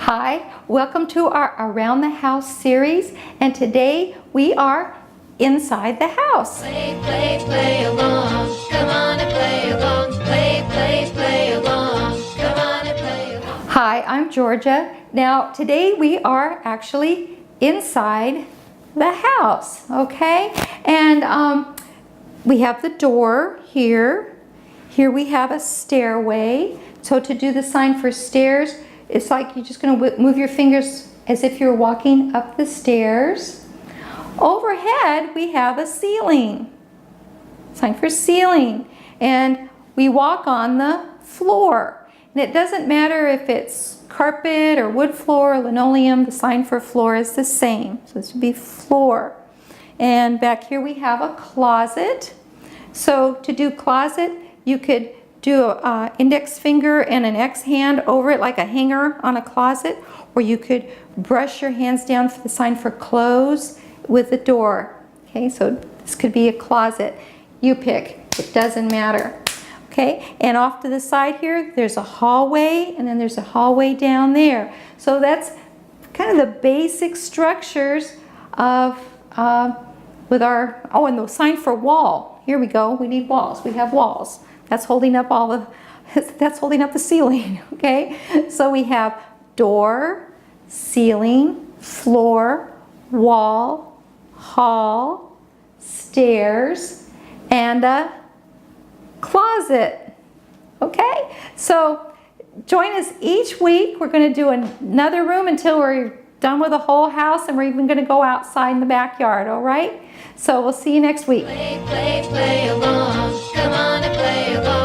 Hi, welcome to our Around the House series, and today we are inside the house. Play, play, play along. Come on and play along. Play, play, play along. Come on and play along. Hi, I'm Georgia. Now, today we are actually inside the house, okay? And we have the door here. Here we have a stairway. So to do the sign for stairs, it's like you're just going to move your fingers as if you're walking up the stairs. Overhead, we have a ceiling. Sign for ceiling. And we walk on the floor. And it doesn't matter if it's carpet or wood floor or linoleum, the sign for floor is the same. So this would be floor. And back here we have a closet. So to do closet, you could do an index finger and an X hand over it like a hanger on a closet, or you could brush your hands down for the sign for close with the door. Okay, so this could be a closet. You pick, it doesn't matter. Okay, and off to the side here, there's a hallway, and then there's a hallway down there. So that's kind of the basic structures of, with our, oh, and the sign for wall. Here we go, we need walls, we have walls. That's holding up all the, that's holding up the ceiling, okay? So we have door, ceiling, floor, wall, hall, stairs, and a closet, okay? So join us each week. We're going to do another room until we're done with the whole house, and we're even going to go outside in the backyard, all right? So we'll see you next week. Play, play, play along. Come on and play along.